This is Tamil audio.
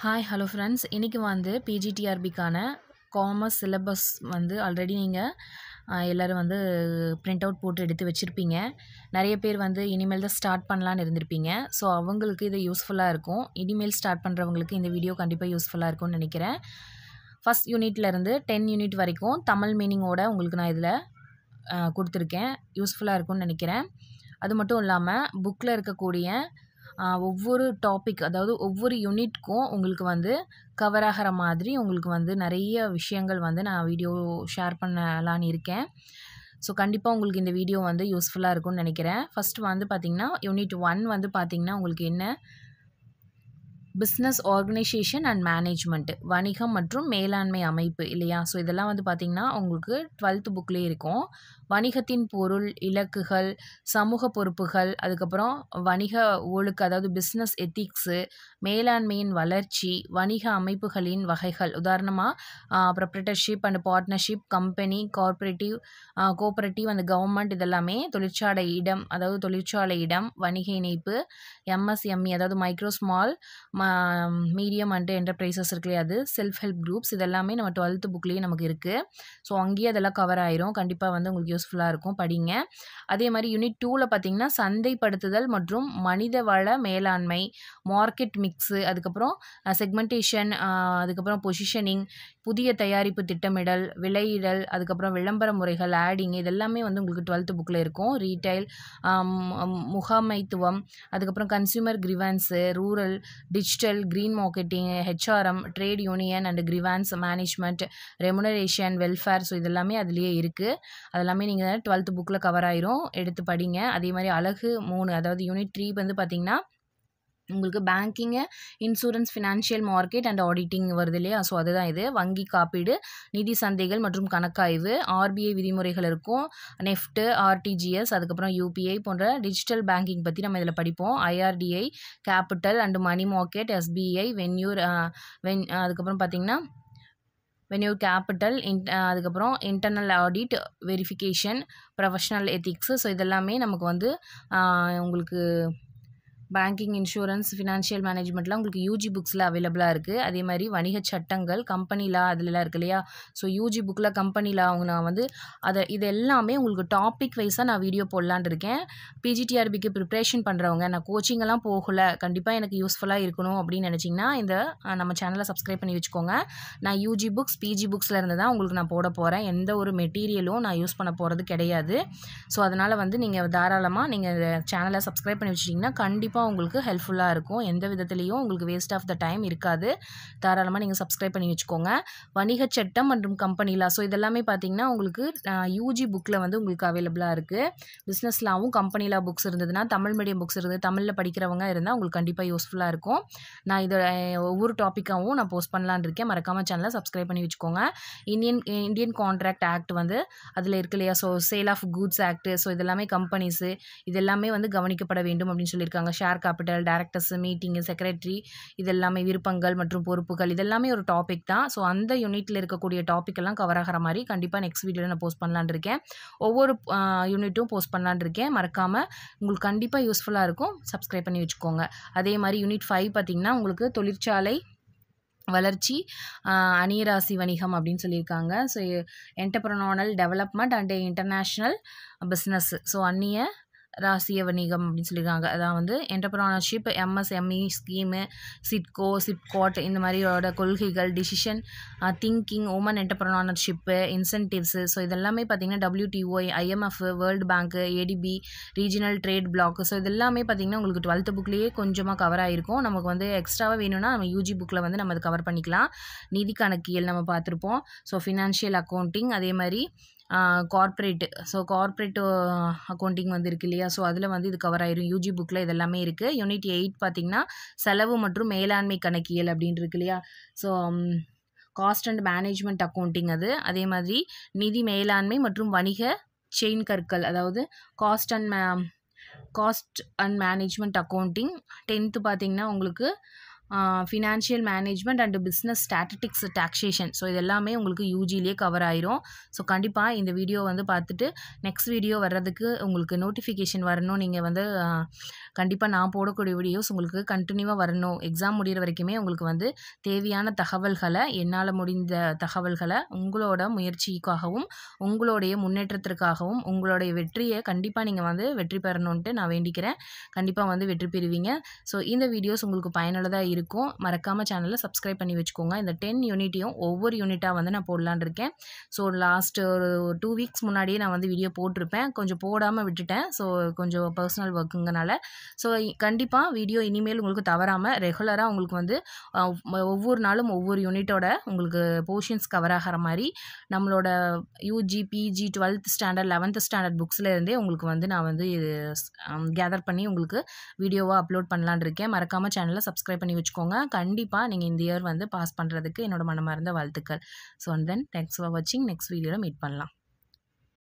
ஹாய் ஹலோ ஃப்ரெண்ட்ஸ், இன்றைக்கி வந்து பிஜிடிஆர்பிக்கான காமர்ஸ் சிலபஸ் வந்து ஆல்ரெடி நீங்கள் எல்லோரும் வந்து பிரிண்ட் அவுட் போட்டு எடுத்து வச்சுருப்பீங்க. நிறைய பேர் வந்து இனிமேல் தான் ஸ்டார்ட் பண்ணலான்னு இருந்திருப்பீங்க. ஸோ அவங்களுக்கு இது யூஸ்ஃபுல்லாக இருக்கும். இனிமேல் ஸ்டார்ட் பண்ணுறவங்களுக்கு இந்த வீடியோ கண்டிப்பாக யூஸ்ஃபுல்லாக இருக்கும்னு நினைக்கிறேன். ஃபஸ்ட் யூனிட்லேருந்து 10 யூனிட் வரைக்கும் தமிழ் மீனிங்கோட உங்களுக்கு நான் இதில் கொடுத்துருக்கேன். யூஸ்ஃபுல்லாக இருக்கும்னு நினைக்கிறேன். அது மட்டும் இல்லாமல் புக்கில் இருக்கக்கூடிய ஒவ்வொரு டாபிக், அதாவது ஒவ்வொரு யூனிட்க்கும் உங்களுக்கு வந்து கவர் ஆகிற மாதிரி உங்களுக்கு வந்து நிறைய விஷயங்கள் வந்து நான் வீடியோ ஷேர் பண்ணலான்னு இருக்கேன். ஸோ கண்டிப்பாக உங்களுக்கு இந்த வீடியோ வந்து யூஸ்ஃபுல்லாக இருக்கும்னு நினைக்கிறேன். ஃபஸ்ட்டு வந்து பார்த்திங்கன்னா யூனிட் 1 வந்து பார்த்திங்கன்னா உங்களுக்கு என்ன, பிஸ்னஸ் ஆர்கனைசேஷன் அண்ட் மேனேஜ்மெண்ட், வணிகம் மற்றும் மேலாண்மை அமைப்பு இல்லையா. ஸோ இதெல்லாம் வந்து பார்த்திங்கன்னா உங்களுக்கு 12th புக்லேயே இருக்கும். வணிகத்தின் பொருள், இலக்குகள், சமூக பொறுப்புகள், அதுக்கப்புறம் வணிக ஒழுக்கு அதாவது பிஸ்னஸ் எத்திக்ஸு, மேலாண்மையின் வளர்ச்சி, வணிக அமைப்புகளின் வகைகள், உதாரணமாக proprietorship and partnership, company, cooperative and government, இதெல்லாமே தொழிற்சாலை இடம் அதாவது தொழிற்சாலை இடம், வணிக இணைப்பு, எம்எஸ்எம்இ அதாவது micro small medium and enterprises இருக்குல்லையா, அது செல்ஃப் ஹெல்ப் குரூப்ஸ், இதெல்லாமே நம்ம 12th புக்லேயே நமக்கு இருக்குது. ஸோ அங்கேயே அதெல்லாம் கவர் ஆயிரும். கண்டிப்பாக வந்து உங்களுக்கு யூஸ்ஃபுல்லாக இருக்கும், படிங்க. அதே மாதிரி யூனிட் 2ல் பார்த்திங்கன்னா சந்தைப்படுத்துதல் மற்றும் மனித வள மேலாண்மை, மார்க்கெட் மிக்ஸு, அதுக்கப்புறம் செக்மெண்டேஷன், அதுக்கப்புறம் பொசிஷனிங், புதிய தயாரிப்பு திட்டமிடல், விலையிடல், அதுக்கப்புறம் விளம்பர முறைகள், ஆடிங், இதெல்லாமே வந்து உங்களுக்கு 12th புக்கில் இருக்கும். ரீட்டைல், முகாமைத்துவம், அதுக்கப்புறம் consumer grievance, rural, digital, green marketing, HRM, trade union and grievance management, remuneration, welfare, so இதெல்லாமே அதுலேயே இருக்குது. அதெல்லாமே நீங்கள் 12th புக்கில் கவர் ஆயிரும், எடுத்து படிங்க. அதே மாதிரி அழகு 3 அதாவது யூனிட் 3 வந்து பார்த்திங்கன்னா உங்களுக்கு banking, insurance, financial market and auditing வருது இல்லையா. ஸோ அதுதான் இது. வங்கி, காப்பீடு, நிதி சந்தைகள் மற்றும் கணக்காய்வு, ஆர்பிஐ விதிமுறைகள் இருக்கும், நெஃப்ட், ஆர்டிஜிஎஸ், அதுக்கப்புறம் யூபிஐ போன்ற டிஜிட்டல் பேங்கிங் பற்றி நம்ம இதில் படிப்போம். IRDI, capital and money market, SBI, அதுக்கப்புறம் பார்த்திங்கன்னா வென்யூர் கேபிட்டல், அதுக்கப்புறம் internal audit, verification, professional ethics, so இதெல்லாமே நமக்கு வந்து உங்களுக்கு பேங்கிங், இன்சூரன்ஸ், ஃபினான்ஷியல் மேனேஜ்மெண்ட்லாம் உங்களுக்கு யூஜி புக்ஸில் அவைலபிளாக இருக்குது. அதே மாதிரி வணிக சட்டங்கள், கம்பெனி லா, அதிலலாம் இருக்கு இல்லையா. ஸோ யூஜி புக்கில் கம்பெனி லா நான் வந்து இது எல்லாமே உங்களுக்கு டாபிக் வைஸாக நான் வீடியோ போடலான்னு இருக்கேன். பிஜிடிஆர்பிக்கு ப்ரிப்ரேஷன் பண்ணுறவங்க, நான் கோச்சிங்கெல்லாம் போகலை, கண்டிப்பாக எனக்கு யூஸ்ஃபுல்லாக இருக்கணும் அப்படின்னு நினச்சிங்கன்னா இந்த நம்ம சேனலை சப்ஸ்கிரைப் பண்ணி வச்சுக்கோங்க. நான் யூஜி புக்ஸ், பிஜி புக்ஸில் இருந்து தான் உங்களுக்கு நான் போட போகிறேன். எந்த ஒரு மெட்டீரியலும் நான் யூஸ் பண்ண போகிறது கிடையாது. ஸோ அதனால் வந்து நீங்கள் தாராளமாக நீங்கள் இந்த சேனலை சப்ஸ்கிரைப் பண்ணி வச்சிட்டிங்கன்னா கண்டிப்பாக உங்களுக்கு ஹெல்ப்ஃபுல்லாக இருக்கும். எந்த விதத்துலேயும் உங்களுக்கு வேஸ்ட் ஆஃப் த டைம் இருக்காது. தாராளமாக நீங்கள் சப்ஸ்கிரைப் பண்ணி வச்சுக்கோங்க. வணிக சட்டம் மற்றும் கம்பெனி லா, ஸோ இதெல்லாமே பார்த்திங்கன்னா உங்களுக்கு யூஜி புக்கில் வந்து உங்களுக்கு அவைலபிளாக இருக்குது. பிஸ்னஸ் லாவும் கம்பெனி லா புக்ஸ் இருந்ததுன்னா, தமிழ் மீடியம் புக்ஸ் இருந்து தமிழில் படிக்கிறவங்க இருந்தால் உங்களுக்கு கண்டிப்பாக யூஸ்ஃபுல்லாக இருக்கும். நான் இதை ஒவ்வொரு டாப்பிக்காகவும் நான் போஸ்ட் பண்ணலான்னு இருக்கேன். மறக்காமல் சேனலை சப்ஸ்கிரைப் பண்ணி வச்சுக்கோங்க. இந்தியன் கான்ட்ராக்ட் ஆக்ட் வந்து அதில் இருக்கு இல்லையா. So sale of goods act, so இதெல்லாமே கம்பெனிஸு, இதெல்லாமே வந்து கவனிக்கப்பட வேண்டும் அப்படின்னு சொல்லியிருக்காங்க. Share capital, directors, meeting, secretary, இதெல்லாமே விருப்பங்கள் மற்றும் பொறுப்புகள், இதெல்லாமே ஒரு டாபிக் தான். ஸோ அந்த யூனிட்டில் இருக்கக்கூடிய டாபிக் எல்லாம் கவர் ஆகிற மாதிரி கண்டிப்பாக நெக்ஸ்ட் வீடியோவில் நான் போஸ்ட் பண்ணலான்னு இருக்கேன். ஒவ்வொரு யூனிட்டும் போஸ்ட் பண்ணலான்னு இருக்கேன். மறக்காமல் உங்களுக்கு கண்டிப்பாக யூஸ்ஃபுல்லாக இருக்கும், சப்ஸ்கிரைப் பண்ணி வச்சுக்கோங்க. அதே மாதிரி யூனிட் 5 பார்த்திங்கன்னா உங்களுக்கு தொழிற்சாலை வளர்ச்சி, அந்நியராசி வணிகம் அப்படின்னு சொல்லியிருக்காங்க. So entrepreneurial development and international business, so அந்நிய ராசிய வணிகம் அப்படின்னு சொல்லியிருக்காங்க. அதான் வந்து என்டர்பிரனர்ஷிப், எம்எஸ்எம்இ ஸ்கீமு, சிப்காட், இந்த மாதிரியோட கொள்கைகள், decision thinking, woman entrepreneurship, incentives, so இதெல்லாமே பார்த்திங்கன்னா WTO, IMF, world bank, ADB, regional trade bloc, so இதெல்லாமே பார்த்திங்கன்னா உங்களுக்கு 12th புக்லேயே கொஞ்சமாக கவர் ஆகிருக்கும். நமக்கு வந்து எக்ஸ்ட்ராவாக வேணும்னா நம்ம யூஜி புக்கில் வந்து நம்ம அதை கவர் பண்ணிக்கலாம். நிதி கணக்கியல் நம்ம பார்த்துருப்போம். ஸோ ஃபினான்ஷியல் அக்கௌண்டிங், அதே மாதிரி கார்ப்பரேட் அக்கௌண்டிங் வந்து இருக்கு இல்லையா. ஸோ அதில் வந்து இது கவர் ஆயிரும். யூஜி புக்கில் இதெல்லாமே இருக்குது. யூனிட் 8 பார்த்திங்கன்னா செலவு மற்றும் மேலாண்மை கணக்கியல் அப்படின்னு இருக்கு இல்லையா. So cost and management accounting அது. அதே மாதிரி நிதி மேலாண்மை மற்றும் வணிக செயின் கற்கள், அதாவது cost and management accounting. 10th பார்த்திங்கன்னா உங்களுக்கு financial management and business statistics taxation. So இது எல்லாமே உங்களுக்கு யூஜிலேயே கவர் ஆயிரும். ஸோ கண்டிப்பாக இந்த வீடியோ வந்து பார்த்துட்டு நெக்ஸ்ட் வீடியோ வர்றதுக்கு உங்களுக்கு நோட்டிஃபிகேஷன் வரணும். நீங்கள் வந்து கண்டிப்பாக நான் போடக்கூடிய வீடியோஸ் உங்களுக்கு கண்டினியூவாக வரணும். எக்ஸாம் முடிகிற வரைக்குமே உங்களுக்கு வந்து தேவையான தகவல்களை, என்னால் முடிந்த தகவல்களை உங்களோட முயற்சிக்காகவும் உங்களுடைய முன்னேற்றத்திற்காகவும் உங்களுடைய வெற்றியை கண்டிப்பாக நீங்கள் வந்து வெற்றி பெறணுன்ட்டு நான் வேண்டிக்கிறேன். கண்டிப்பாக வந்து வெற்றி பெறுவீங்க. ஸோ இந்த வீடியோஸ் உங்களுக்கு பயனுள்ளதாக இருக்கும். மறக்காமல் சேனலை சப்ஸ்கிரைப் பண்ணி வச்சுக்கோங்க. இந்த 10 யூனிட்டையும் ஒவ்வொரு யூனிட்டாக வந்து நான் போடலான்னு இருக்கேன். ஸோ லாஸ்ட் ஒரு 2 வீக்ஸ் முன்னாடியே நான் வந்து வீடியோ போட்டிருப்பேன். கொஞ்சம் போடாமல் விட்டுட்டேன். ஸோ கொஞ்சம் பர்சனல் ஒர்க்குங்கனால. ஸோ கண்டிப்பாக வீடியோ இனிமேல் உங்களுக்கு தவறாமல் ரெகுலராக உங்களுக்கு வந்து ஒவ்வொரு நாளும் ஒவ்வொரு யூனிட்டோட உங்களுக்கு போர்ஷன்ஸ் கவர் ஆகிற மாதிரி நம்மளோட UG, PG, 12th standard, 11th standard புக்ஸில் இருந்தே உங்களுக்கு வந்து நான் வந்து கேதர் பண்ணி உங்களுக்கு வீடியோவாக அப்லோட் பண்ணலான்னு இருக்கேன். மறக்காமல் சேனலை சப்ஸ்கிரைப் பண்ணி வச்சுக்கோங்க. கண்டிப்பாக நீங்கள் இந்த இயர் வந்து பாஸ் பண்ணுறதுக்கு என்னோட மனமார்ந்த வாழ்த்துக்கள். So and then thanks for வாட்சிங். நெக்ஸ்ட் வீடியோவில் மீட் பண்ணலாம்.